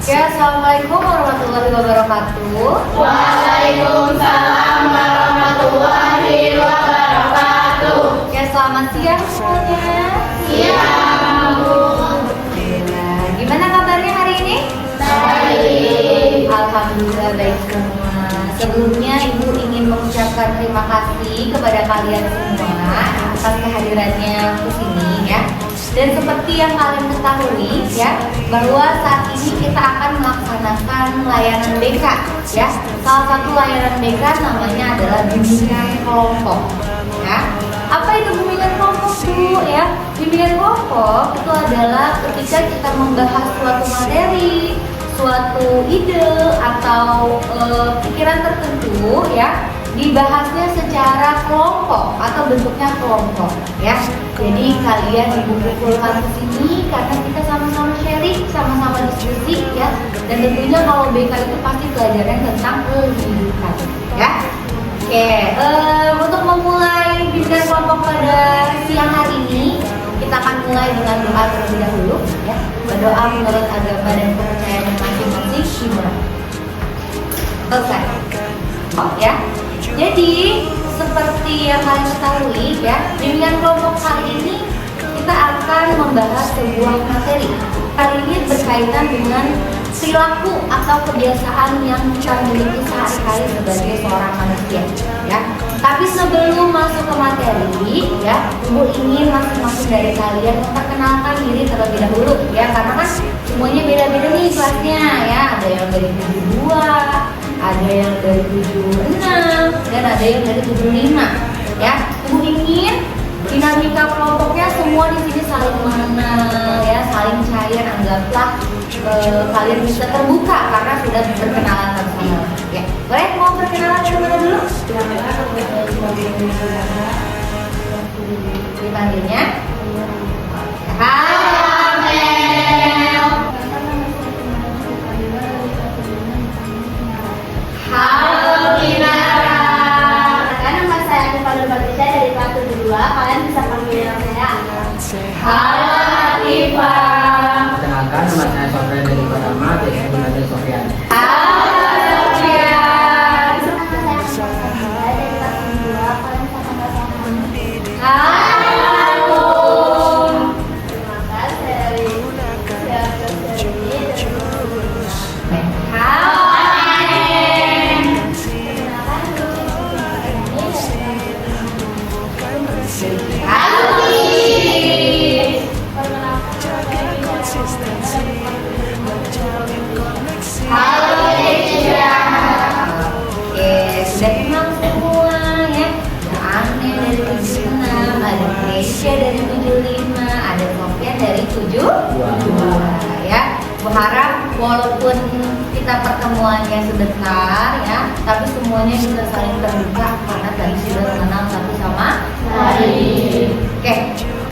Ya, assalamualaikum warahmatullahi wabarakatuh. Waalaikumsalam warahmatullahi wabarakatuh. Ya, selamat siang semuanya. Siang, Bu. Alhamdulillah. Gimana kabarnya hari ini? Baik. Alhamdulillah baik semua. Sebelumnya Ibu ingin mengucapkan terima kasih kepada kalian semua atas kehadirannya ke sini ya. Dan seperti yang kalian ketahui ya, bahwa saat ini kita akan melaksanakan layanan BK ya. Salah satu layanan BK namanya adalah bimbingan kelompok ya. Apa itu bimbingan kelompok Bu ya? Bimbingan kelompok itu adalah ketika kita membahas suatu materi, suatu ide atau pikiran tertentu ya, dibahasnya secara kelompok atau bentuknya kelompok ya. Jadi kalian dikumpulkan ke sini karena kita sama-sama sharing, sama-sama diskusi ya. Dan tentunya kalau BK itu pasti pelajaran tentang kehidupan ya. Oke, untuk memulai bimbingan kelompok pada siang hari ini, kita akan mulai dengan doa terlebih dahulu ya. Berdoa menurut agama dan kepercayaan masing-masing gimana? Selesai. Oh ya. Jadi seperti yang kalian ketahui ya, bimbingan kelompok kali ini kita akan membahas sebuah materi. Kali ini berkaitan dengan perilaku atau kebiasaan yang kita miliki sehari-hari sebagai seorang manusia ya. Tapi sebelum masuk ke materi ya, Ibu ingin masing-masing dari kalian memperkenalkan diri terlebih dahulu ya, karena kan semuanya beda-beda nih kelasnya ya. Ada yang dari 72, ada yang dari 76, dan ada yang dari 75 ya. Ibu ingin dinamika kelompoknya semua di sini saling mengenal ya, saling cair. Anggaplah kalian bisa terbuka karena sudah berkenalan bersama ya. Boleh mau perkenalan dulu? Dipanggilnya Amel. Halo Kinara. Karena nama saya Anifa Batrisya dari kelas 72, kalian bisa panggil saya. Halo Anifa. Perkenalkan, nama saya Sofyan dari Pertama, dari Bunda Sofyan. Halo Sofyan. Nama saya dari kelas 72, kalian bisa panggil saya. Halo. Terima kasih dari Halo. Halo Indonesia. Oke, sudah kenal semua ya. Ada Ane dari 76, ada Gracia dari 75, ada Sofyan dari 72 ya. Berharap walaupun kita pertemuannya sebentar ya, tapi semuanya bisa saling terbuka karena tadi sudah mengenal satu sama lain. Oke,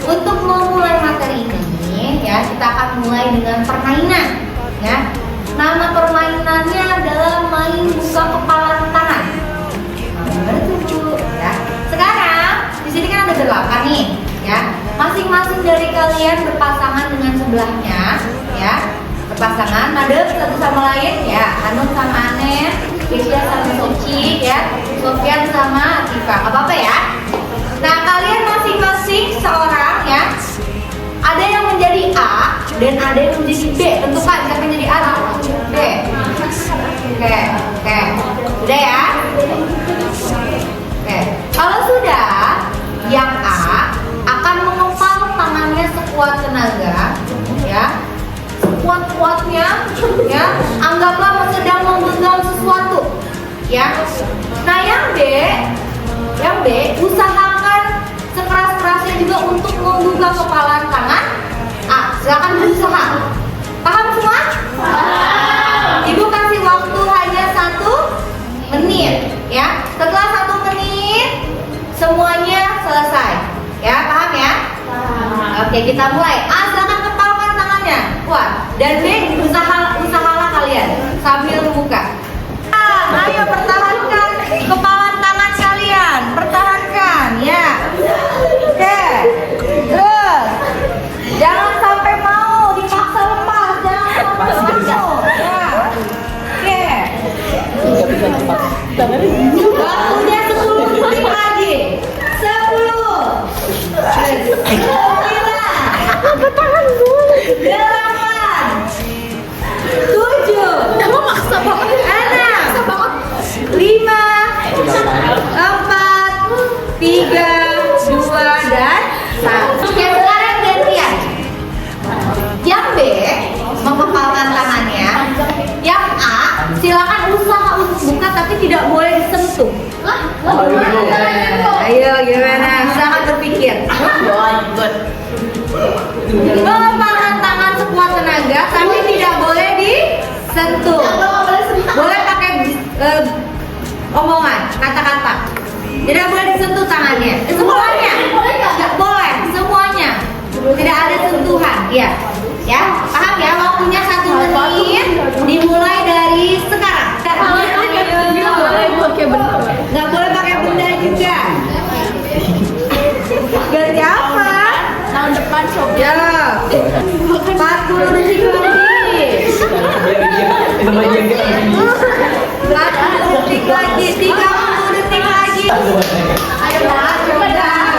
untuk memulai materi ini ya, kita akan mulai dengan permainan ya. Nama permainannya adalah main buka kepalan tangan. Nah, gimana tuh ya? Sekarang di sini kan ada 8 nih ya. Masing-masing dari kalian berpasangan dengan sebelahnya ya. Berpasangan, madep satu sama lain ya. Hanum sama Ane, Kesia sama Soci ya, Sofyan sama Atifa. Apa-apa ya. Nah, kalian masing-masing seorang ya. Ada yang menjadi A dan ada yang menjadi B. Tentukan siapa yang jadi A atau B. Oke. Sudah ya? Oke. Kalau sudah, yang A akan mengepal tangannya sekuat tenaga ya. Sekuat-kuatnya ya. Anggaplah sedang menggenggam sesuatu ya. Nah, yang B usahakan sekeras-kerasnya juga untuk membuka kepalan tangan A. Silakan berusaha. Paham semua? Paham. Ibu kasih waktu hanya 1 menit ya. Setelah 1 menit semuanya selesai ya. Paham ya? Paham. Oke, kita mulai. A, silakan kepalkan tangannya kuat. Dan B, usahalah kalian sambil membuka. A, ayo pertahankan kepalan tangan kalian. Pertahankan ya. Oke. Terus jangan sampai mau dipaksa lepas. Jangan sampai mau. Ya. Gimana? Silakan berpikir. Mengepalkan tangan sekuat tenaga, tapi tidak boleh disentuh. Boleh pakai omongan, kata-kata. Tidak boleh disentuh tangannya. Semuanya. Nggak boleh, semuanya. Tidak ada sentuhan, ya. Ya, paham ya? Waktunya 1 menit. Dimulai dari sekarang. Nggak boleh pakai benda juga. Ganti apa? Tahun depan sob. Ya. 40 detik lagi. 40 detik lagi. 30 detik lagi. Ayo lah, coba dah.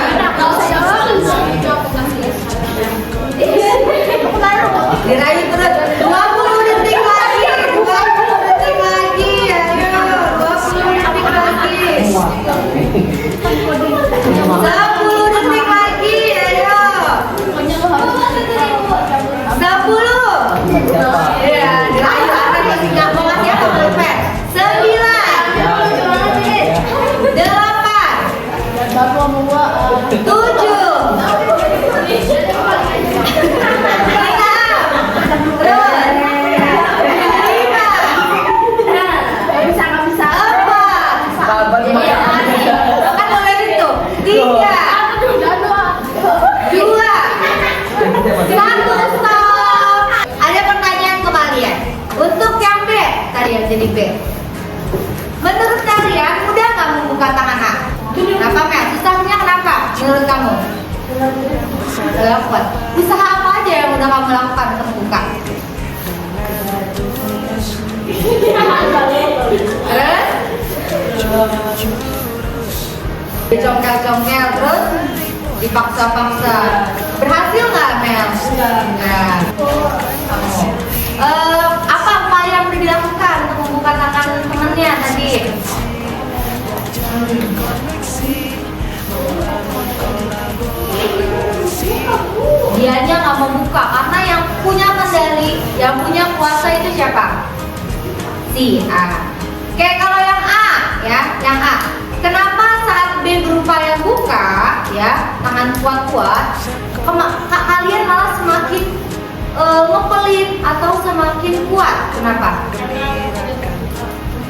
Diraih terus. 20 detik lagi. 20 detik lagi. Ayo, 20 detik lagi. 10 detik lagi. Ayo. 10. Ya, diraih karena masih nggak mau ngasih apa boleh. 9. 8. 7. Jadi B. Menurut kalian mudah nggak membuka tangan A? Kenapa Mel? Susahnya kenapa? Menurut kamu? Kuat. Usaha apa aja yang udah kamu lakukan untuk buka? Dicongkel-congkel terus dipaksa-paksa. Berhasil nggak Mel? Enggak. Apa upaya yang udah dilakukan untuk membuka tangan temennya tadi? Dianya nggak mau buka karena yang punya kendali, yang punya kuasa itu siapa? Si A. Oke, kalau yang A ya, yang A. Kenapa saat B berupaya buka ya, tangan kuat-kuat, kalian malah semakin ngepelit atau semakin kuat? Kenapa?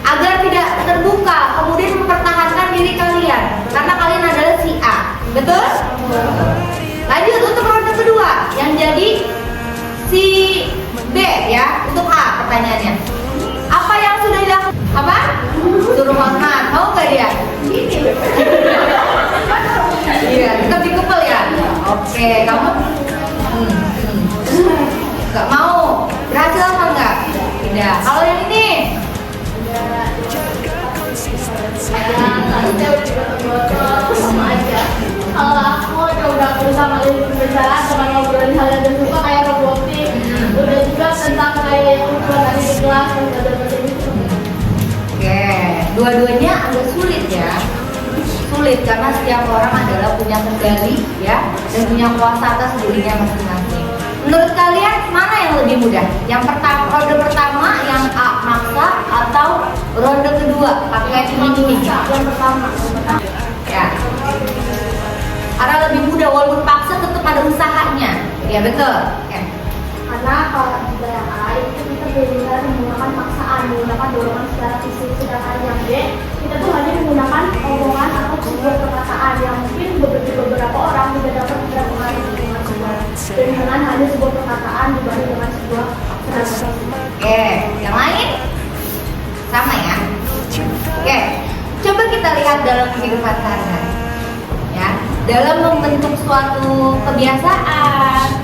Agar tidak terbuka, kemudian mempertahankan diri kalian, karena kalian adalah si A, betul? Lanjut untuk ronde kedua, yang jadi si B ya, untuk A pertanyaannya. Apa yang sudah dilakukan? Apa? Suruh makan, mau nggak dia? Iya, tetap dikepel ya. Oke, kamu? Gak mau. Berhasil apa enggak? Tidak. Kalau yang ini? Sama aja. Kalau aku udah berusaha melihat pembicaraan sama ngobrolin hal yang suka kayak robotik, udah juga tentang kayak yang udah tadi di kelas dan belajar bahasa Inggris. Oke, dua-duanya agak sulit ya. Sulit karena setiap orang adalah punya kendali ya, dan punya kuasa atas dirinya masing-masing. Menurut kalian mana yang lebih mudah? Yang pertama, ronde pertama yang A maksa atau ronde kedua pakai ini? Yang pertama. Ya. Karena lebih mudah walaupun paksa tetap ada usahanya. Ya betul. Oke. Karena kalau di daerah A itu kita benar menggunakan paksaan, menggunakan dorongan secara fisik. Sedangkan yang B, kita tuh hanya menggunakan omongan atau sebuah perkataan yang mungkin beberapa orang tidak dapat kita mengalami dengan sebuah dengan hanya sebuah perkataan dibanding dengan sebuah perkataan. Oke, yang lain sama ya. Oke, coba kita lihat dalam kehidupan sehari-hari. Ya, dalam membentuk suatu kebiasaan,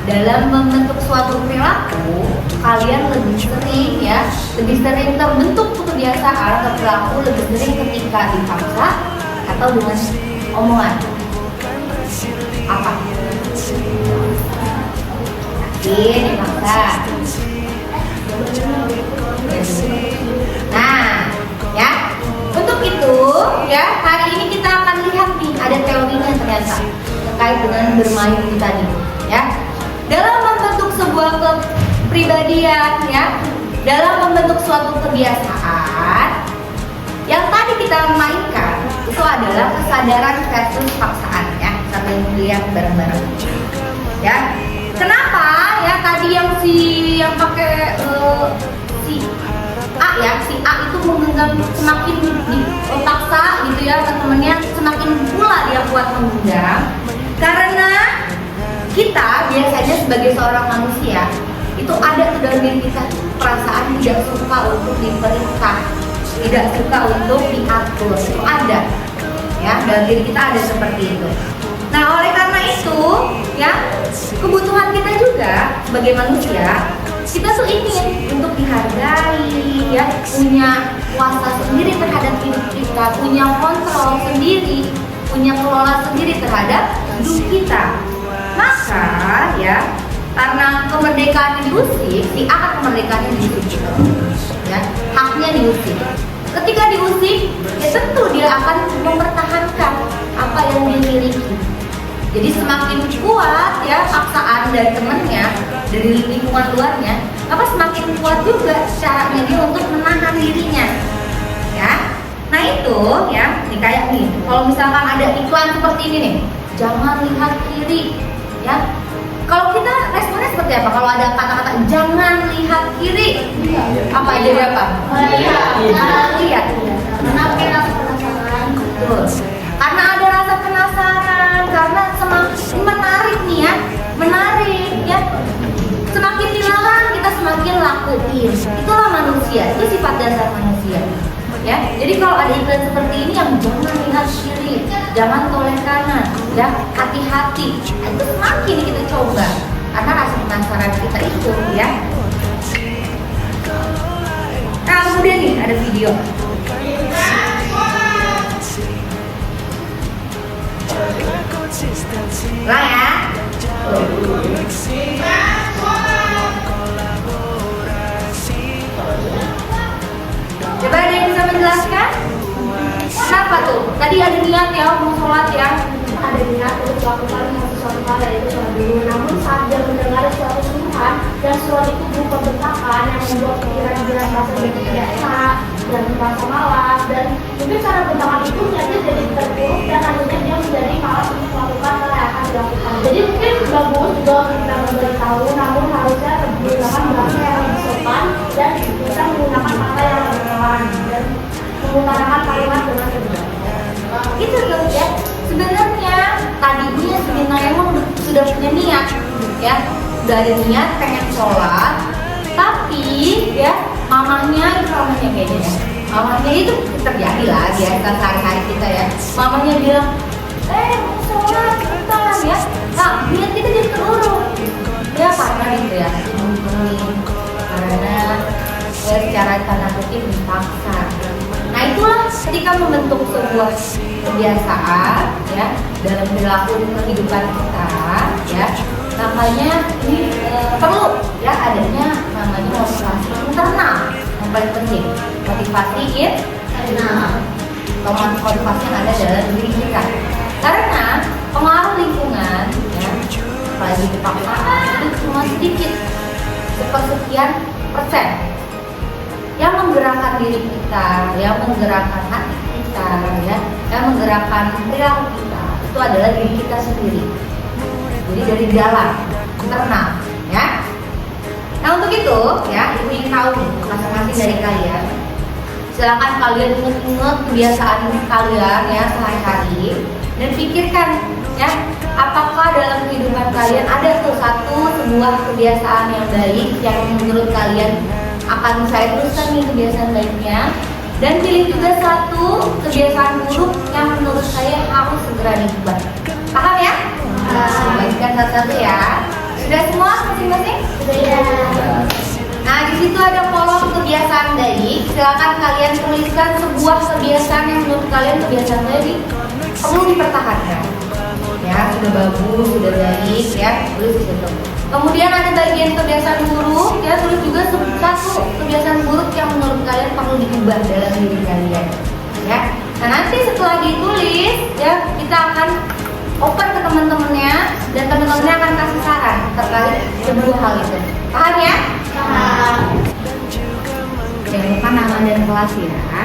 dalam membentuk suatu perilaku, kalian lebih sering terbentuk kebiasaan atau perilaku lebih sering ketika dipaksa atau dengan omongan. Apa? Yakin dipaksa. Nah, ya. Untuk itu, ya, hari ini kita akan lihat nih ada teorinya ternyata terkait dengan bermain ini tadi, ya. Dalam membentuk sebuah kepribadian, ya, dalam membentuk suatu kebiasaan yang tadi kita mainkan itu adalah kesadaran versus paksaan ya. Sambil lihat bareng-bareng. Ya. Kenapa ya tadi yang pakai si A ya, si A itu menggenggam semakin dipaksa gitu ya teman-temannya, semakin pula dia kuat menggenggam. Karena kita biasanya sebagai seorang manusia itu ada tuh dalam diri kita perasaan tidak suka untuk diperintah, tidak suka untuk diatur, itu ada ya, dalam diri kita ada seperti itu. Nah oleh karena itu ya, kebutuhan kita juga sebagai manusia, kita tuh ingin untuk dihargai ya, punya kuasa sendiri terhadap hidup kita, punya kontrol sendiri, punya kelola sendiri terhadap hidup kita. Maka ya, karena kemerdekaannya diusik, si A kan kemerdekaannya diusik ya, haknya diusik. Ketika diusik, ya tentu dia akan mempertahankan apa yang dia miliki. Jadi semakin kuat ya paksaan dari temannya, dari lingkungan luarnya, maka semakin kuat juga caranya dia untuk menahan dirinya. Ya, nah itu ya, nih kayak nih, kalau misalkan ada iklan seperti ini nih, jangan lihat kiri, ya. Kalau kita responnya seperti apa? Kalau ada kata-kata jangan lihat kiri, apa jadi apa? Lihat. Kenapa rasa penasaran? Betul. Karena ada rasa penasaran, karena semakin menarik nih ya, menarik ya. Semakin dilarang kita semakin lakuin. Itulah manusia, itu sifat dasar manusia. Ya, jadi kalau ada iklan seperti ini yang jangan lihat kiri, jangan toleh kanan, ya hati-hati, itu semakin kita coba karena rasa penasaran kita itu ya. Nah kemudian nih ada video. Lah ya. Coba ada yang bisa menjelaskan? Kenapa tuh? Tadi ada niat ya mau sholat ya? Ada niat untuk melakukan sesuatu hal yaitu sholat dulu. Namun saat dia mendengar suatu suruhan dan suara itu berupa bentakan yang membuat pikiran-pikiran merasa tidak enak dan merasa malas, dan mungkin cara bentakan itu ternyata jadi terpuruk dan akhirnya dia menjadi malas untuk melakukan hal yang akan dilakukan. Jadi mungkin bagus juga kita memberitahu, namun harusnya menggunakan bahasa yang lebih sopan dan kita menggunakan kata yang lebih pelan dan mengutarakan kalimat dengan benar. Itu tuh ya. Sebenarnya tadinya si Nina emang sudah punya niat ya, udah ada niat pengen sholat, tapi ya mamahnya kayaknya ya, mamahnya itu terjadi lah biasa sehari-hari kita ya, mamahnya bilang mau sholat sebentar ya, nah niat kita jadi teruruk ya karena gitu ya, karena secara tanda kutip dipaksa. Nah itulah ketika membentuk sebuah kebiasaan ya dalam perilaku kehidupan kita ya, makanya ini perlu ya adanya namanya motivasi internal yang paling penting, motivasi internal atau motivasi yang ada dalam diri kita, karena pengaruh lingkungan ya apalagi kepaksaan itu cuma sedikit, sepersekian persen yang menggerakkan diri kita, yang menggerakkan hati kita, ya, yang menggerakkan perilaku kita itu adalah diri kita sendiri. Jadi dari dalam, internal, ya. Nah untuk itu, ya, ibu ingin tahu nih, masing-masing dari kalian. Silakan kalian ingat kebiasaan kalian ya sehari-hari dan pikirkan, ya, apakah dalam kehidupan kalian ada tuh sebuah kebiasaan yang baik yang menurut kalian akan saya teruskan nih kebiasaan baiknya, dan pilih juga satu kebiasaan buruk yang menurut saya harus segera diubah. Paham ya? Baikkan satu-satu ya. Sudah semua masing-masing? Sudah. Nah di situ ada kolom kebiasaan baik. Silakan kalian tuliskan sebuah kebiasaan yang menurut kalian kebiasaan baik perlu dipertahankan. Ya sudah bagus, sudah baik ya, tulis di situ. Kemudian ada bagian kebiasaan buruk, ya tulis juga satu kebiasaan buruk yang menurut kalian perlu diubah dalam diri kalian. Ya, nah nanti setelah ditulis, ya kita akan open ke teman-temannya dan teman-temannya akan kasih saran terkait kedua hal itu. Paham ya? Paham. Jangan lupa nama dan kelas ya.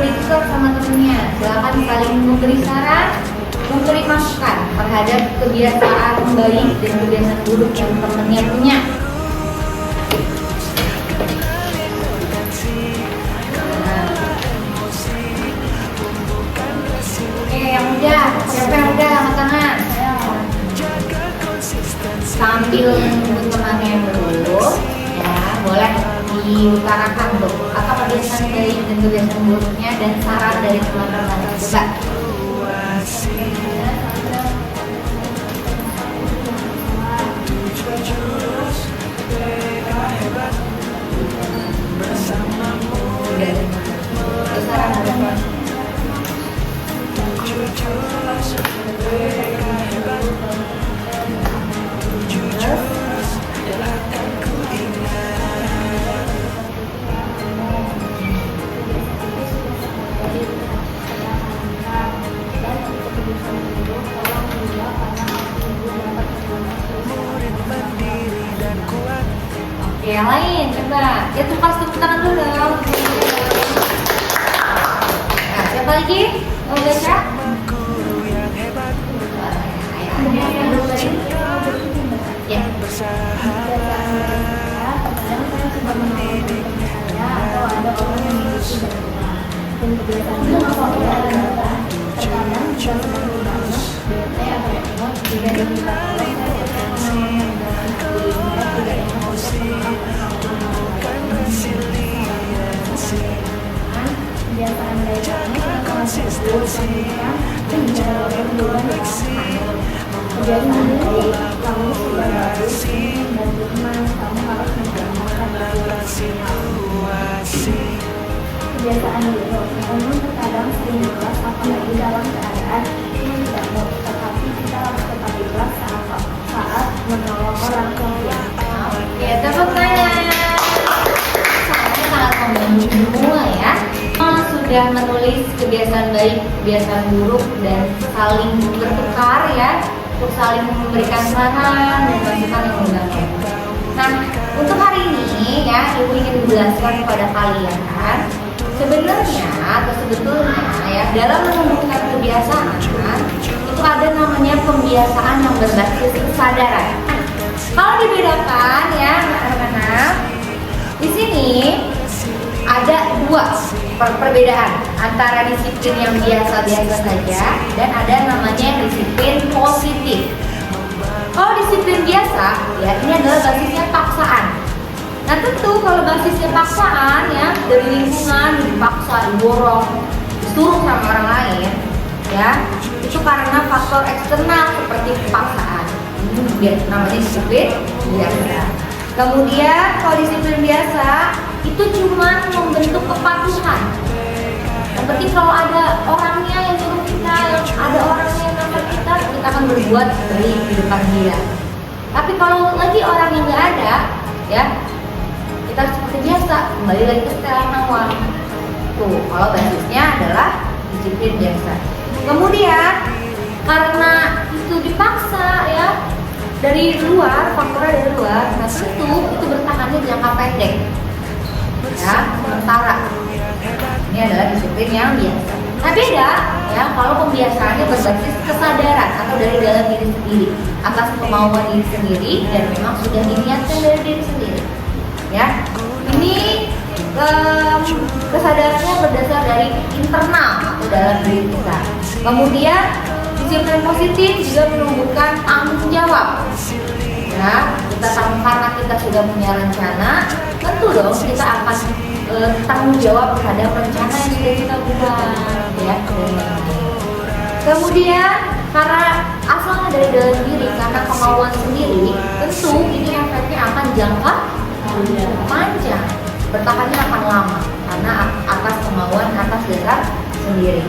berdiskusi sama temennya. Silakan saling memberi saran, memberi masukan terhadap kebiasaan baik dan kebiasaan buruk yang temennya punya. Oke, yang udah, siapa yang udah angkat tangan? Sambil menunggu temannya yang belum, ya boleh diutarakan tuh apa kebiasaan baik dan kebiasaan buruknya dan saran dari teman-teman. Coba. Oke, yang lain coba. Ya tuh kasih tepuk tangan dulu dong. Nah, siapa lagi? Mau baca? Ya. Kebiasaan baik ini konsistensi kebiasaan baik kamu sudah bagus dan teman kamu harus menjalankan kebiasaan buruk namun terkadang sering ikhlas apalagi dalam keadaan yang tidak mau, tetapi kita harus tetap ikhlas saat menolong orang tua. Oke, tepuk tangan. Saya sangat membantu semua ya. Sudah menulis kebiasaan baik, kebiasaan buruk dan saling bertukar ya, untuk saling memberikan saran dan masukan yang menggunakan. Nah, untuk hari ini ya, Ibu ingin menjelaskan kepada kalian sebenarnya atau sebetulnya ya, dalam menumbuhkan kebiasaan itu ada namanya pembiasaan yang berbasis kesadaran. Kalau dibedakan ya, anak-anak, di sini ada dua perbedaan antara disiplin yang biasa-biasa saja dan ada namanya disiplin positif. Kalau disiplin biasa, ya ini adalah basisnya paksaan. Nah tentu kalau basisnya paksaan ya, dari lingkungan dipaksa, diborong, disuruh sama orang lain, ya itu karena faktor eksternal seperti paksaan. Ini namanya disiplin biasa. Kemudian kalau disiplin biasa itu cuma membentuk kepatuhan. Yang penting kalau ada orangnya yang suruh kita, ada orangnya yang nampak kita akan berbuat dari di depan dia. Tapi kalau lagi orang yang nggak ada, ya kita seperti biasa kembali lagi ke setelan awal. Tuh, kalau basisnya adalah disiplin biasa. Kemudian karena itu dipaksa ya dari luar, faktornya dari luar, nah tentu itu bertahannya jangka pendek. Ya, sementara ini adalah disiplin yang biasa. Nah beda ya kalau pembiasaannya berbasis kesadaran atau dari dalam diri sendiri atas kemauan diri sendiri dan memang sudah diniatkan dari diri sendiri. Ya, ini kesadarannya berdasar dari internal atau dalam diri kita. Kemudian disiplin positif juga menumbuhkan tanggung jawab. Ya, kita karena kita sudah punya rencana, tentu dong kita akan tanggung jawab terhadap rencana yang sudah kita buat, ya. Kemudian karena asalnya dari dalam diri, karena kemauan sendiri, tentu ini efeknya akan jangka panjang, bertahannya akan lama karena atas kemauan atas dasar sendiri.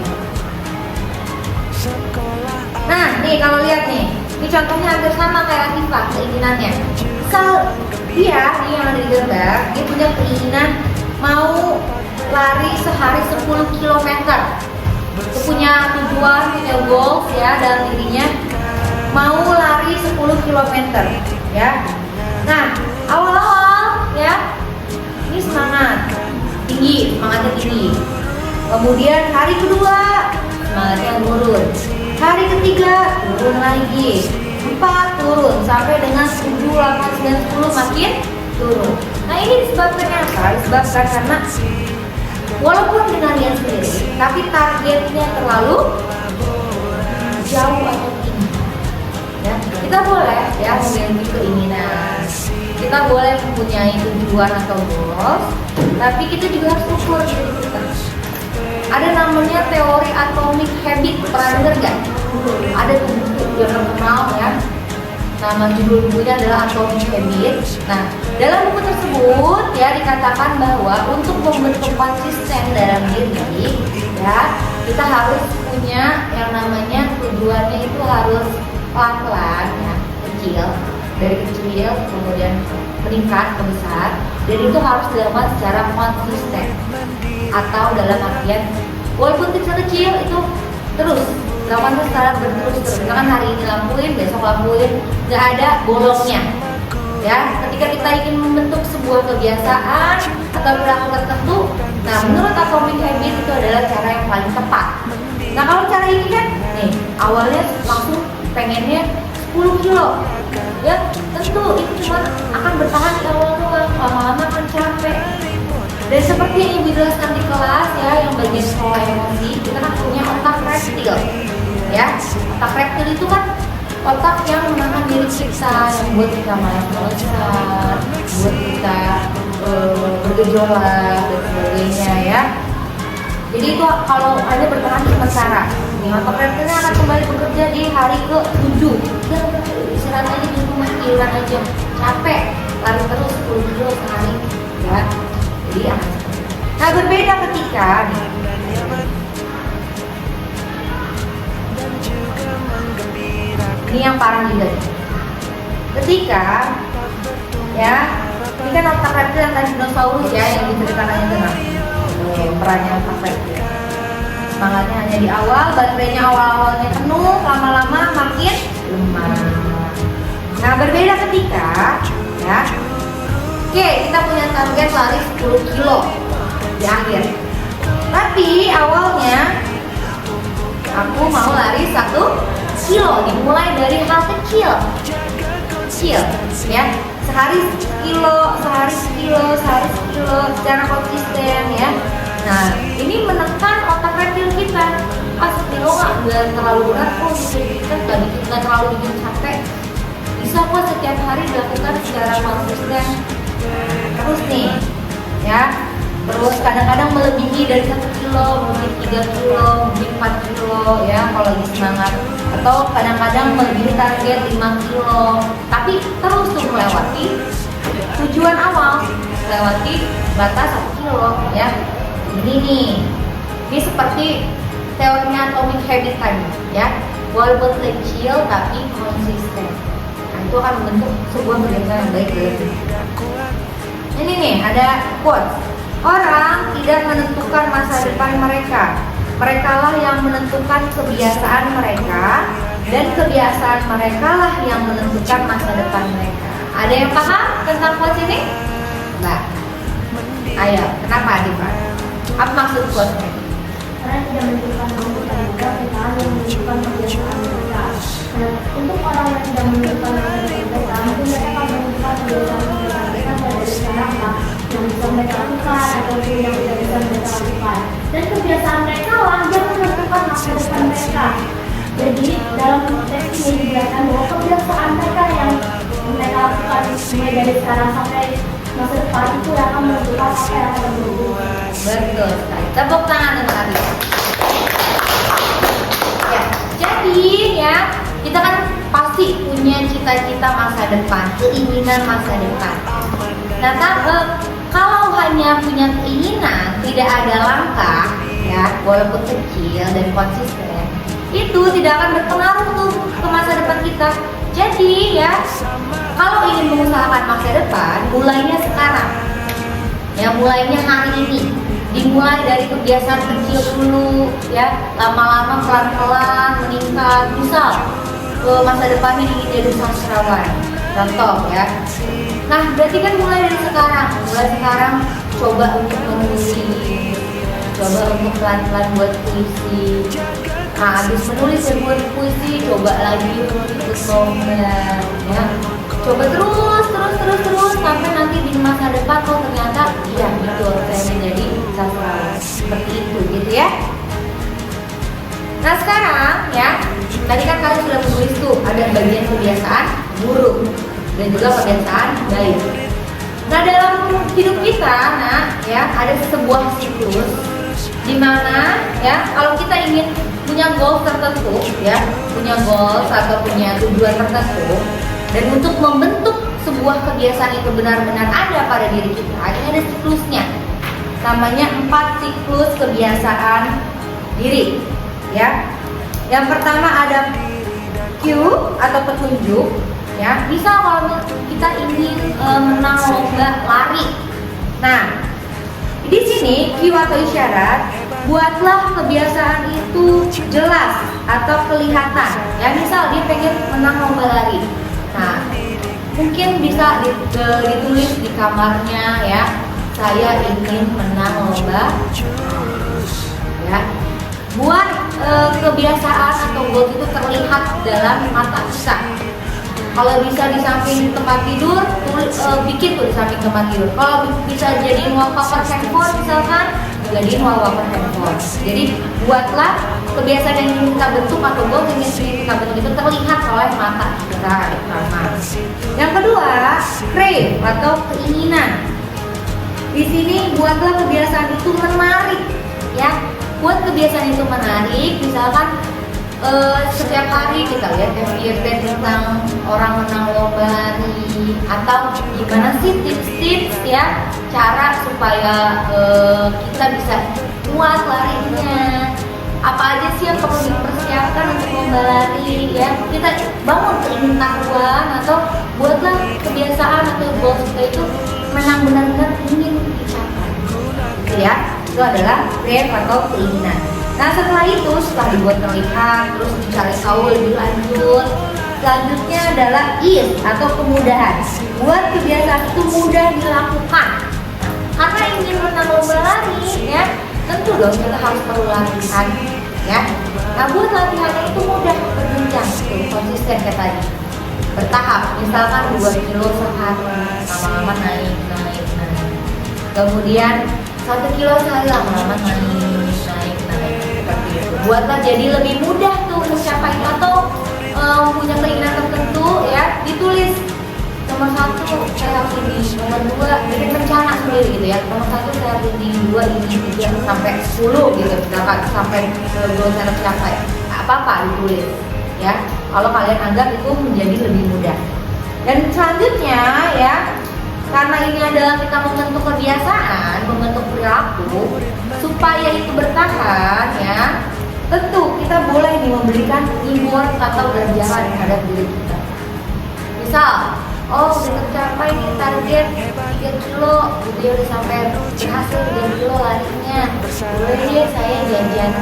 Nah, nih kalau lihat nih, ini contohnya hampir sama kayak Latifah keinginannya. Misal dia yang ada di gambar, dia punya keinginan mau lari sehari 10 km. Dia punya tujuan, punya goals ya dalam dirinya, mau lari 10 km ya. Nah, awal-awal ya, ini semangatnya tinggi. Kemudian hari kedua semangatnya turun. Hari ketiga turun lagi. 4 turun sampai dengan 7, 8, 9, 10 makin turun. Nah ini disebabkan apa? Disebabkan karena walaupun dengan dia sendiri, tapi targetnya terlalu jauh atau tinggi. Ya, kita boleh ya memiliki keinginan, kita boleh mempunyai tujuan atau goals, tapi kita juga harus ukur diri kita. Ada namanya teori atomic habit, pernah dengar nggak? Ada tuh buku yang terkenal ya. Nama judul bukunya adalah Atomic Habit. Nah, dalam buku tersebut ya dikatakan bahwa untuk membentuk konsisten dalam diri, ya kita harus punya yang namanya tujuannya itu harus pelan-pelan, ya, kecil, dari kecil kemudian meningkat ke besar, dan itu harus dilakukan secara konsisten atau dalam artian walaupun kecil-kecil itu terus lakukan secara berterus-terus. Misalkan hari ini lakuin, besok lakuin, nggak ada bolongnya. Ya, ketika kita ingin membentuk sebuah kebiasaan atau perilaku tertentu, nah menurut Atomic Habit itu adalah cara yang paling tepat. Nah kalau cara ini kan, nih awalnya langsung pengennya 10 kilo, ya tentu itu cuma akan bertahan di awal doang, lama-lama akan capek. Dan seperti yang Ibu jelaskan di kelas ya, yang bagian pola emosi, kita kan punya otak reptil. Ya, otak reptil itu kan otak yang menahan diri kita, yang buat kita malas-malasan, buat kita bergejolak dan sebagainya ya. Jadi itu kalau hanya bertahan sementara, otak reptilnya akan kembali bekerja di hari ke-7. Ya, istirahat aja di rumah, tiduran aja, capek, lari terus 10 kilo sehari ya. Jadi akan seperti itu. Nah berbeda ketika ini yang parah juga nih. Ketika ya, ini kan otak reptil yang tadi dinosaurus ya, yang diceritakan yang tenang. Perannya otak reptil. Semangatnya hanya di awal, baterainya awal-awalnya penuh, lama-lama makin lemah. Nah berbeda ketika ya, oke kita punya target lari 10 kilo di akhir. Tapi awalnya aku mau lari 1 kilo, dimulai dari hal kecil ya, sehari sekilo secara konsisten ya. Nah ini menekan otak reptil kita, sekilo nggak terlalu berat kok, kita nggak terlalu bikin capek, bisa kok setiap hari dilakukan secara konsisten. Terus nih ya, terus kadang-kadang melebihi dari 1 kilo, mungkin 3 kilo, mungkin 4 kilo ya kalau lagi semangat, atau kadang-kadang melebihi target 5 kilo, tapi terus tuh melewati tujuan awal, melewati batas 1 kilo ya. Ini seperti teorinya Atomic Habit tadi ya, walaupun kecil tapi konsisten. Nah, itu akan membentuk sebuah kebiasaan yang baik dalam diri. Ini nih ada quotes. Orang tidak menentukan masa depan mereka. Merekalah yang menentukan kebiasaan mereka, dan kebiasaan merekalah yang menentukan masa depan mereka. Ada yang paham tentang quotes ini? Enggak. Ayo, kenapa Adifa? Apa maksud quotes-nya? Karena tidak menentukan keputusan mereka, mereka yang menentukan kebiasaan mereka. Nah, untuk orang yang tidak menentukan masa depan mereka, mungkin mereka akan menentukan kebiasaan mereka dari sekarang lah, yang bisa mereka lakukan atau yang tidak bisa mereka lakukan. Dan kebiasaan mereka lah yang menentukan masa depan mereka. Jadi dalam teks ini dijelaskan bahwa kebiasaan mereka yang mereka lakukan mulai dari sekarang sampai masa depan itu yang akan menentukan apa yang akan terjadi. Betul sekali. Tepuk tangan untuk Abi. Ya, jadi ya kita kan pasti punya cita-cita masa depan, keinginan masa depan. Nah, kalau hanya punya keinginan, tidak ada langkah, ya, walaupun kecil dan konsisten, itu tidak akan berpengaruh tuh ke masa depan kita. Jadi ya, kalau ingin mengusahakan masa depan, mulainya sekarang. Ya, mulainya hari ini. Dimulai dari kebiasaan kecil dulu, ya, lama-lama pelan-pelan meningkat. Misal, masa depannya ingin jadi sastrawan, contoh ya. Nah, berarti kan mulai dari sekarang. Mulai sekarang coba untuk menulis, coba untuk pelan-pelan buat puisi. Nah, habis menulis dan buat puisi, coba lagi untuk ikut lomba, ya. Coba terus sampai nanti di masa depan kok ternyata iya betul saya menjadi sastrawan seperti itu gitu ya. Nah sekarang ya, tadi kan kalian sudah menulis tuh ada bagian kebiasaan buruk dan juga kebiasaan baik. Nah dalam hidup kita, nah ya ada sebuah siklus di mana ya kalau kita ingin punya goal tertentu ya, punya goals atau punya tujuan tertentu, dan untuk membentuk sebuah kebiasaan itu benar-benar ada pada diri kita, ini ada siklusnya. Namanya 4 siklus kebiasaan diri. Ya, yang pertama ada cue atau petunjuk. Ya, misal kalau kita ingin menang lomba lari. Nah, di sini cue atau isyarat, buatlah kebiasaan itu jelas atau kelihatan. Ya, misal dia pengen menang lomba lari. Nah, mungkin bisa ditulis di kamarnya ya, saya ingin menang lomba. Ya, buat kebiasaan atau goal itu terlihat dalam mata kita. Kalau bisa di samping tempat tidur, bikin tuh di samping tempat tidur. Kalau bisa jadiin wallpaper handphone misalkan, jadiin wallpaper handphone. Jadi buatlah kebiasaan yang ingin kita bentuk atau goal yang ingin kita bentuk itu terlihat oleh mata kita pertama. Yang kedua, crave atau keinginan. Di sini buatlah kebiasaan itu menarik, ya. Buat kebiasaan itu menarik, misalkan setiap hari kita lihat FYP tentang orang menang lomba lari, atau gimana sih tips-tips ya cara supaya kita bisa kuat larinya, apa aja sih yang perlu dipersiapkan untuk lomba lari ya. Kita bangun keinginan atau buatlah kebiasaan atau goals kita itu memang benar-benar ingin dicapai gitu ya. Itu adalah crave atau keinginan. Nah setelah itu, setelah dibuat terlihat, terus dicari tahu lebih lanjut, selanjutnya adalah ease atau kemudahan. Buat kebiasaan itu mudah dilakukan. Karena ingin menang lomba lari, ya tentu dong kita harus perlu latihan, ya. Nah buat latihannya itu mudah, berjenjang, konsisten kayak tadi, bertahap. Misalkan 2 kilo sehari, lama-lama naik. Kemudian 1 kilo sehari, lama-lama naik. Buatlah jadi lebih mudah tuh mencapai atau punya keinginan tertentu ya, ditulis nomor 1 saya harus ini, nomor 2 bikin rencana sendiri gitu ya, nomor 1 saya harus ini, 2 ini, 3 sampai 10 gitu, misalkan sampai goal saya tercapai, apa-apa ditulis ya, kalau kalian anggap itu menjadi lebih mudah. Dan selanjutnya ya, karena ini adalah kita membentuk kebiasaan, membentuk perilaku supaya itu bertahan ya. Tentu kita boleh memberikan reward atau ganjaran terhadap diri kita. Misal, oh udah tercapai nih target 3 kilo, gitu ya, udah sampai berhasil 3 kilo larinya. Boleh deh saya jajan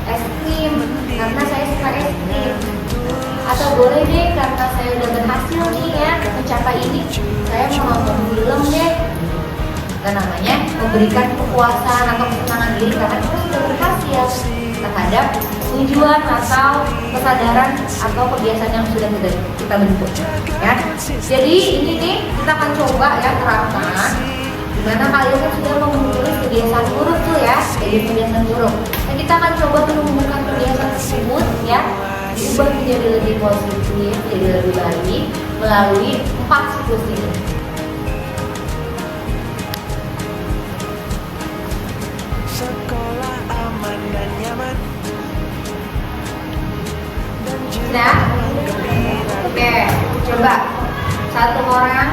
es krim karena saya suka es krim. Atau boleh deh karena saya udah berhasil nih ya mencapai ini, saya mau nonton film deh. Itu namanya memberikan kepuasan atau kesenangan diri karena kita sudah berhasil terhadap tujuan atau kesadaran atau kebiasaan yang sudah kita bentuk ya. Jadi ini nih kita akan coba ya terapkan, dimana kalian kan sudah menulis kebiasaan buruk tuh ya, jadi kebiasaan buruk. Nah kita akan coba menumbuhkan kebiasaan tersebut ya, diubah menjadi lebih positif, jadi lebih baik melalui 4 siklus ini. Sekolah aman dan nyaman. Nah, oke, coba 1 orang,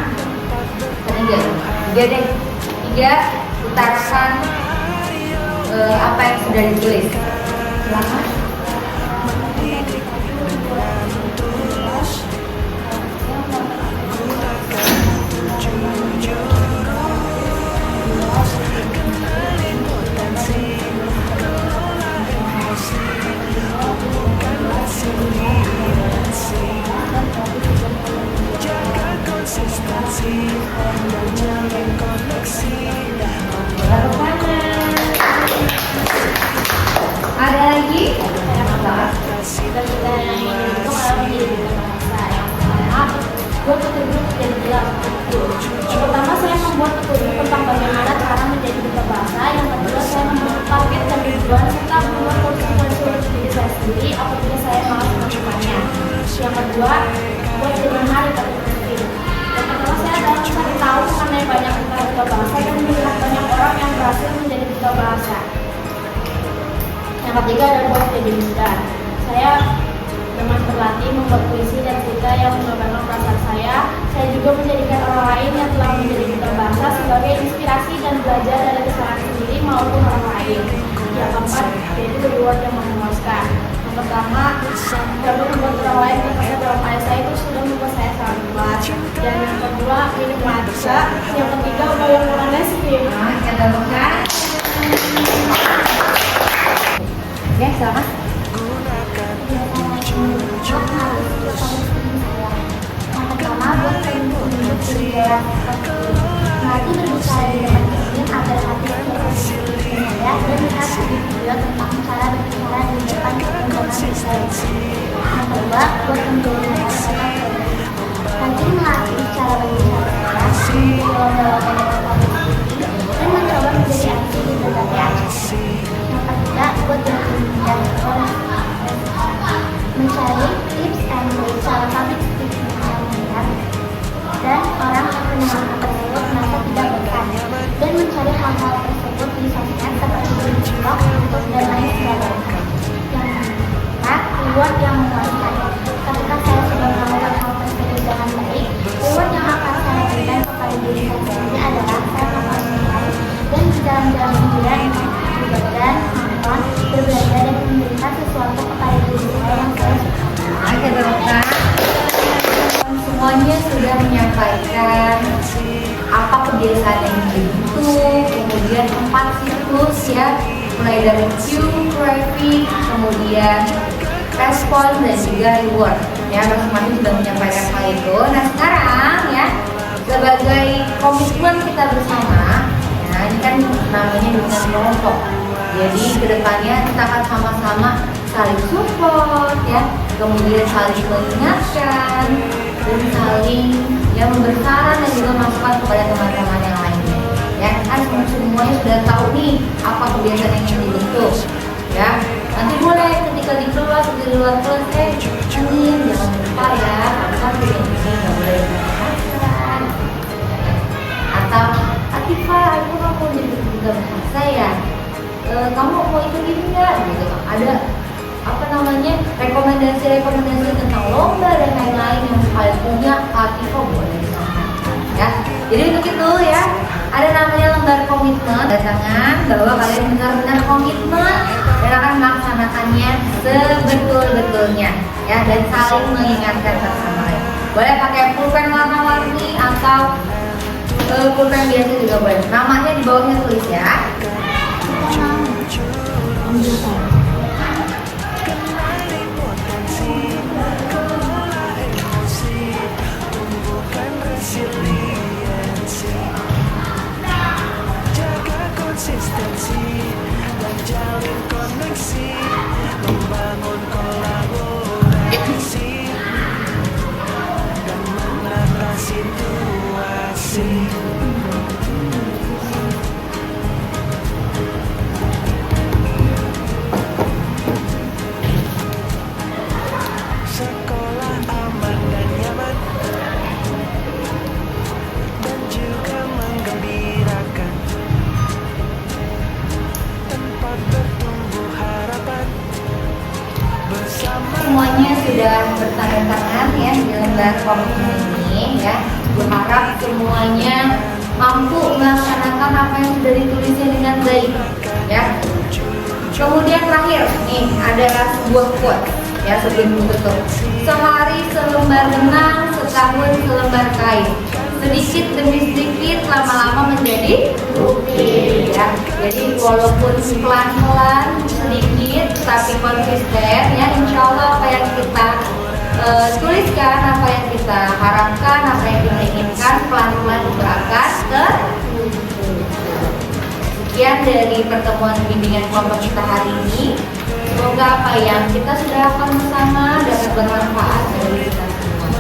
3 deh, 3 utarakan apa yang sudah ditulis. Silakan. sendiri apabila saya malas melakukannya. Yang kedua, buat jadi menarik atau penting. Yang pertama, saya adalah mencari tahu mengenai banyak duta bahasa dan melihat banyak orang yang berhasil menjadi duta bahasa. Yang ketiga adalah buat jadi mudah. Saya dengan berlatih membuat puisi dan cerita yang menggambarkan perasaan saya juga menjadikan orang lain yang telah menjadi duta bahasa sebagai inspirasi dan belajar dari kesalahan sendiri maupun orang lain. Yang keempat, yaitu reward yang memuaskan. Yang pertama, dapat membuat orang lain berkata dalam ayat saya itu sudah membuat saya sangat puas. Dan yang kedua, minum matcha. Yang ketiga, bayang orangnya sih. Kita buka. Ya, selamat. Yang pertama, buat untuk berbicara mari berbicara di depan cermin agar hati saya dan lihat video tentang cara berbicara di depan cermin. Yang kedua, buat menjadi rajin melatih cara berbicara dan mencoba menjadi aktif di berbagai acara. Yang ketiga, buat mencari tips and tricks cara public speaking yang benar dan orang yang mendengarkan tersebut merasa tidak bosan dan mencari hal-hal tersebut di sosmed seperti di blog, YouTube dan lain sebagainya. Yang kelima, reward yang memuaskan. Ketika saya sudah melakukan hal tersebut dengan baik, reward yang akan saya berikan kepada diri saya sendiri adalah saya akan menilai dan berjalan-jalan gembira dan nonton, berbelanja dan memberikan sesuatu kepada diri saya yang saya suka. Kita buka. Semuanya sudah menyampaikan apa kebiasaan yang dibentuk, kemudian 4 siklus ya, mulai dari cue, craving, kemudian respon dan juga reward. Ya, masing-masing sudah menyampaikan hal itu. Nah sekarang ya, sebagai komitmen kita bersama, ya ini kan namanya dengan kelompok. Jadi kedepannya kita akan sama-sama saling support ya, kemudian saling mengingatkan dan saling ya memberi saran dan juga masukan kepada teman-teman yang lainnya. Ya kan semuanya sudah tahu nih apa kebiasaan yang ingin dibentuk. Ya nanti boleh ketika di kelas di luar kelas jangan lupa ya apa ini nggak boleh dikatakan. Atau Atifah, aku mau jadi juga bahasa ya. Kamu mau ikut ini nggak? Gitu. Ada apa namanya rekomendasi tentang lomba dan lain-lain yang kalian punya, Atifah boleh disampaikan ya. Jadi untuk itu ya ada namanya lembar komitmen, tangan bahwa kalian benar-benar komitmen dan akan melaksanakannya sebetul-betulnya ya, dan saling mengingatkan bersama lain. Boleh pakai pulpen warna-warni atau pulpen biasa juga boleh. Namanya di bawahnya tulis ya. Konsistensi dan jalin koneksi, membangun kolaborasi dan menata situasi. Sekolah aman dan nyaman dan juga menggembirakan. Bertumbuh harapan bersama. Semuanya sudah bertanda tangan ya di lembar komitmen ini ya. Berharap semuanya mampu melaksanakan apa yang sudah ditulisnya dengan baik ya. Kemudian terakhir nih ada sebuah quote ya sebelum ditutup. Sehari selembar benang, setahun selembar kain. Sedikit demi sedikit lama-lama menjadi bukti ya. Jadi walaupun pelan-pelan sedikit tapi konsisten ya, insya Allah apa yang kita tuliskan, apa yang kita harapkan, apa yang kita inginkan pelan-pelan berakas ke. Sekian dari pertemuan bimbingan kelompok kita hari ini. Semoga apa yang kita sudah lakukan bersama dapat bermanfaat bagi kita semua.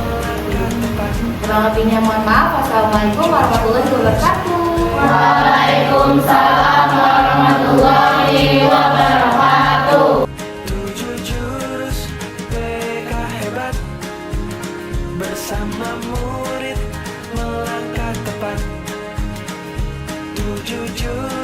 Kurang lebihnya mohon maaf. Wassalamualaikum warahmatullahi wabarakatuh. Waalaikumsalam warahmatullahi wabarakatuh. Jujur bersama murid melangkah tepat. Tuh jujur